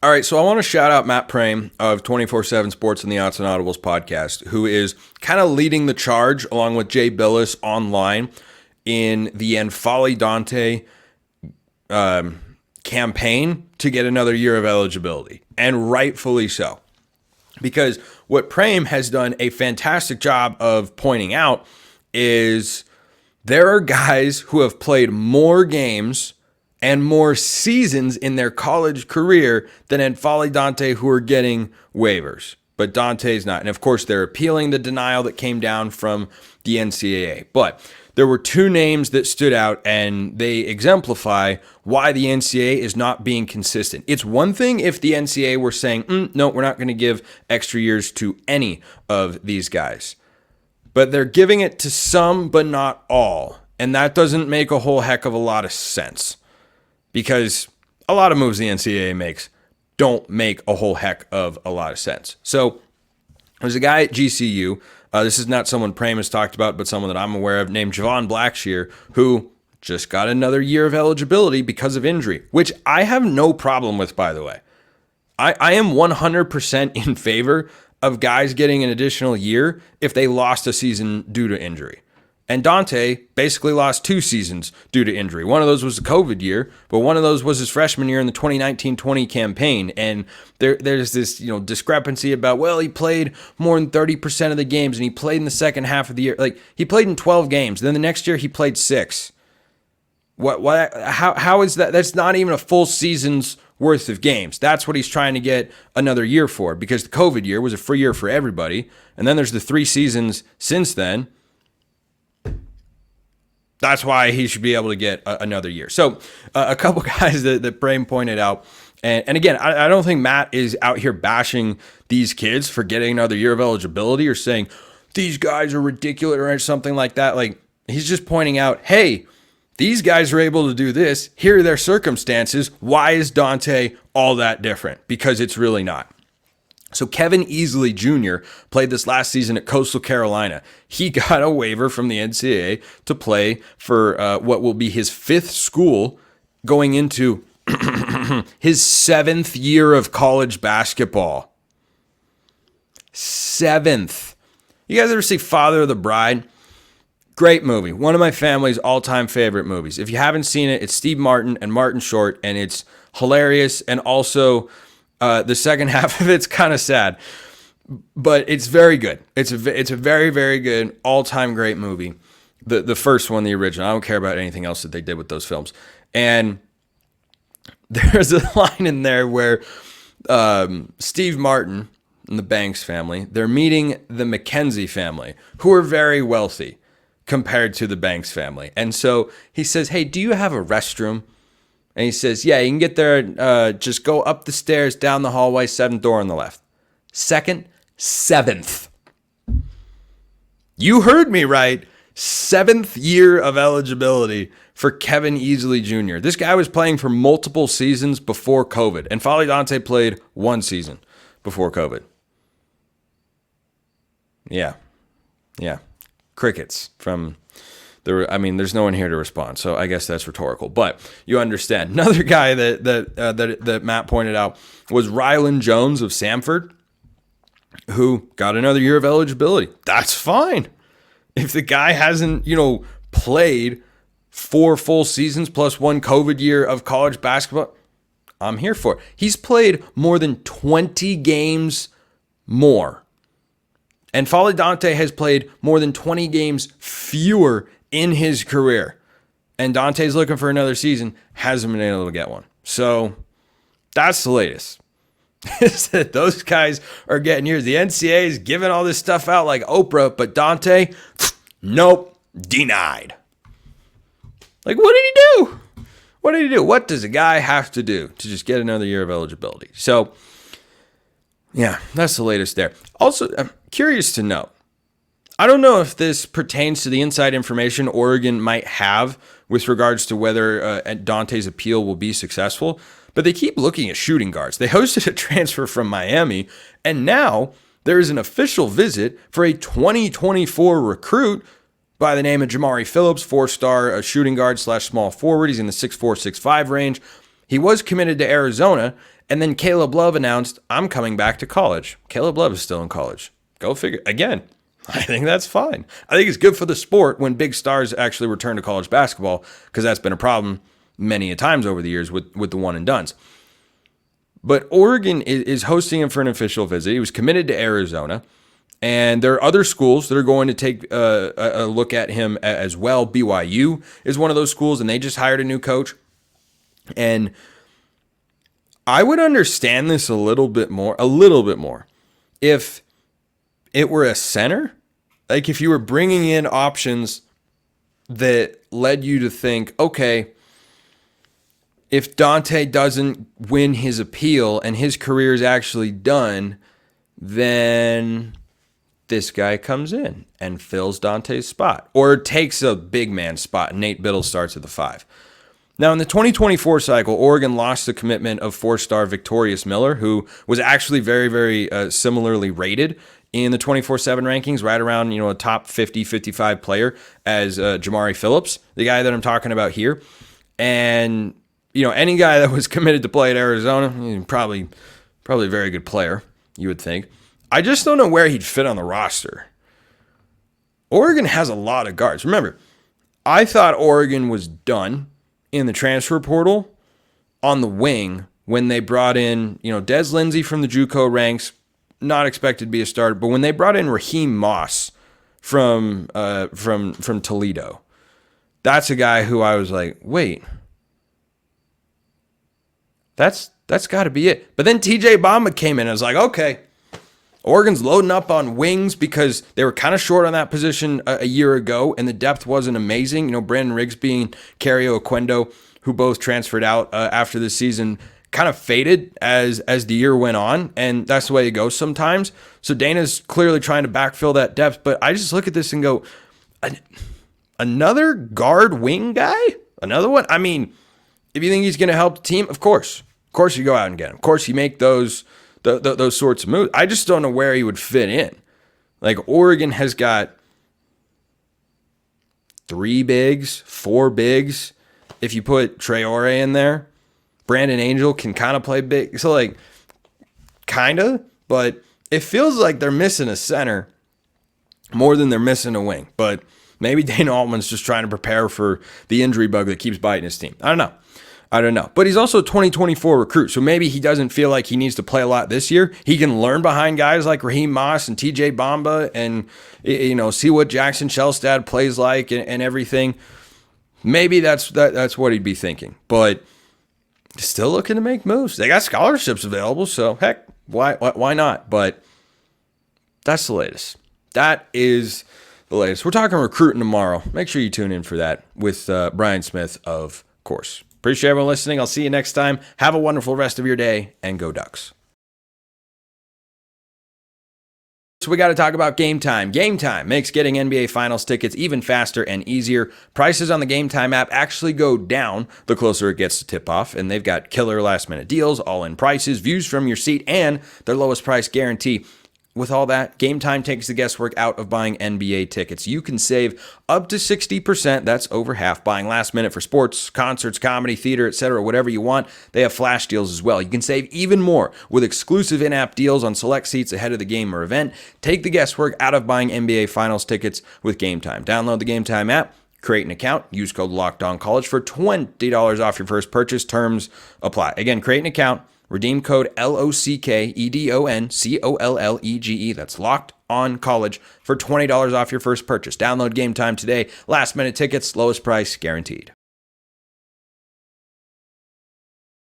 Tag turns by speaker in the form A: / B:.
A: All right, so I want to shout out Matt Prame of 24/7 Sports and the Odds and Audibles podcast, who is kind of leading the charge along with Jay Billis online in the N'Faly Dante campaign to get another year of eligibility, and rightfully so. Because what Prame has done a fantastic job of pointing out is there are guys who have played more games and more seasons in their college career than N'Faly Dante who are getting waivers. But Dante's not. And of course, they're appealing the denial that came down from the NCAA. But there were two names that stood out, and they exemplify why the NCAA is not being consistent. It's one thing if the NCAA were saying, no, we're not going to give extra years to any of these guys. But they're giving it to some, but not all. And that doesn't make a whole heck of a lot of sense. Because a lot of moves the NCAA makes don't make a whole heck of a lot of sense. So there's a guy at GCU. This is not someone Prame has talked about, but someone that I'm aware of, named Javon Blackshear, who just got another year of eligibility because of injury, which I have no problem with, by the way. I am 100% in favor of guys getting an additional year if they lost a season due to injury. And Dante basically lost 2 seasons due to injury. One of those was the COVID year, but one of those was his freshman year in the 2019-20 campaign. And there's this, discrepancy about, well, he played more than 30% of the games and he played in the second half of the year. Like, he played in 12 games. Then the next year he played 6. How is that? That's not even a full season's worth of games. That's what he's trying to get another year for, because the COVID year was a free year for everybody. And then there's the 3 seasons since then. That's why he should be able to get another year. So a couple guys that Prame pointed out, and again, I don't think Matt is out here bashing these kids for getting another year of eligibility or saying these guys are ridiculous or something like that. Like, he's just pointing out, hey, these guys are able to do this. Here are their circumstances. Why is Dante all that different? Because it's really not. So Kevin Easley Jr. played this last season at Coastal Carolina. He got a waiver from the NCAA to play for what will be his 5th school going into his 7th year of college basketball. 7th. You guys ever see Father of the Bride? Great movie. One of my family's all-time favorite movies. If you haven't seen it, it's Steve Martin and Martin Short, and it's hilarious, and also the second half of it's kind of sad, but it's very good. It's a very, very good all-time great movie. The first one, the original. I don't care about anything else that they did with those films. And there's a line in there where Steve Martin and the Banks family, they're meeting the McKenzie family, who are very wealthy compared to the Banks family. And so he says, hey, do you have a restroom? And he says, yeah, you can get there, just go up the stairs, down the hallway, 7th door on the left. 2nd, 7th. You heard me right. 7th year of eligibility for Kevin Easley Jr. This guy was playing for multiple seasons before COVID. And N'Faly Dante played 1 season before COVID. Yeah. Crickets from... there's no one here to respond, so I guess that's rhetorical. But you understand. Another guy that Matt pointed out was Rylan Jones of Samford, who got another year of eligibility. That's fine. If the guy hasn't, played 4 full seasons plus 1 COVID year of college basketball, I'm here for it. He's played more than 20 games more. And N'Faly Dante has played more than 20 games fewer in his career. And Dante's looking for another season, hasn't been able to get one. So that's the latest. Is that those guys are getting years. The NCAA is giving all this stuff out like Oprah, but Dante, nope, denied. Like, what did he do? What did he do? What does a guy have to do to just get another year of eligibility? So, yeah, that's the latest there. Also, I'm curious to know, I don't know if this pertains to the inside information Oregon might have with regards to whether Dante's appeal will be successful, but they keep looking at shooting guards. They hosted a transfer from Miami, and now there is an official visit for a 2024 recruit by the name of Jamari Phillips, 4-star shooting guard / small forward. He's in the 6'4", 6'5" range. He was committed to Arizona, and then Caleb Love announced, I'm coming back to college. Caleb Love is still in college. Go figure. Again, I think that's fine. I think it's good for the sport when big stars actually return to college basketball, because that's been a problem many a times over the years with the one and dones. But Oregon is hosting him for an official visit. He was committed to Arizona. And there are other schools that are going to take a look at him as well. BYU is one of those schools, and they just hired a new coach. And I would understand this a little bit more, if it were a center. Like if you were bringing in options that led you to think, okay, if Dante doesn't win his appeal and his career is actually done, then this guy comes in and fills Dante's spot or takes a big man spot. Nate Biddle starts at the 5. Now, in the 2024 cycle, Oregon lost the commitment of 4-star Victorious Miller, who was actually very, very similarly rated in the 24/7 rankings, right around a top 50, 55 player as Jamari Phillips, the guy that I'm talking about here. And any guy that was committed to play at Arizona, probably a very good player, you would think. I just don't know where he'd fit on the roster. Oregon has a lot of guards. Remember, I thought Oregon was done in the transfer portal on the wing when they brought in, Des Lindsey from the JUCO ranks, not expected to be a starter, but when they brought in Raheem Moss from Toledo, that's a guy who I was like, wait, that's got to be it. But then TJ Bamba came in, and I was like, okay, Oregon's loading up on wings because they were kind of short on that position a year ago, and the depth wasn't amazing. Brandon Rigsby and Cario Oquendo, who both transferred out after the season, kind of faded as the year went on, and that's the way it goes sometimes. So Dana's clearly trying to backfill that depth, but I just look at this and go, another guard wing guy? Another one? I mean, if you think he's going to help the team, of course you go out and get him. Of course you make those sorts of moves. I just don't know where he would fit in. Like Oregon has got 3 bigs, 4 bigs. If you put Traore in there, Brandon Angel can kind of play big. So kind of, but it feels like they're missing a center more than they're missing a wing. But maybe Dana Altman's just trying to prepare for the injury bug that keeps biting his team. I don't know. But he's also a 2024 recruit, so maybe he doesn't feel like he needs to play a lot this year. He can learn behind guys like Raheem Moss and TJ Bamba and, see what Jackson Shellstad plays like and everything. Maybe that's what he'd be thinking. But still looking to make moves. They got scholarships available, so heck, why not? But that's the latest. That is the latest. We're talking recruiting tomorrow. Make sure you tune in for that with Brian Smith, of course. Appreciate everyone listening. I'll see you next time. Have a wonderful rest of your day, and go Ducks. So we got to talk about GameTime. GameTime makes getting NBA Finals tickets even faster and easier. Prices on the GameTime app actually go down the closer it gets to tip-off, and they've got killer last-minute deals, all-in prices, views from your seat, and their lowest price guarantee. With all that, GameTime takes the guesswork out of buying NBA tickets. You can save up to 60%, that's over half, buying last minute for sports, concerts, comedy, theater, etc., whatever you want. They have flash deals as well. You can save even more with exclusive in-app deals on select seats ahead of the game or event. Take the guesswork out of buying NBA Finals tickets with GameTime. Download the GameTime app, create an account, use code LOCKEDONCollege for $20 off your first purchase. Terms apply. Again, create an account, redeem code LOCKEDONCOLLEGE. That's Locked On College for $20 off your first purchase. Download GameTime today. Last minute tickets, lowest price guaranteed.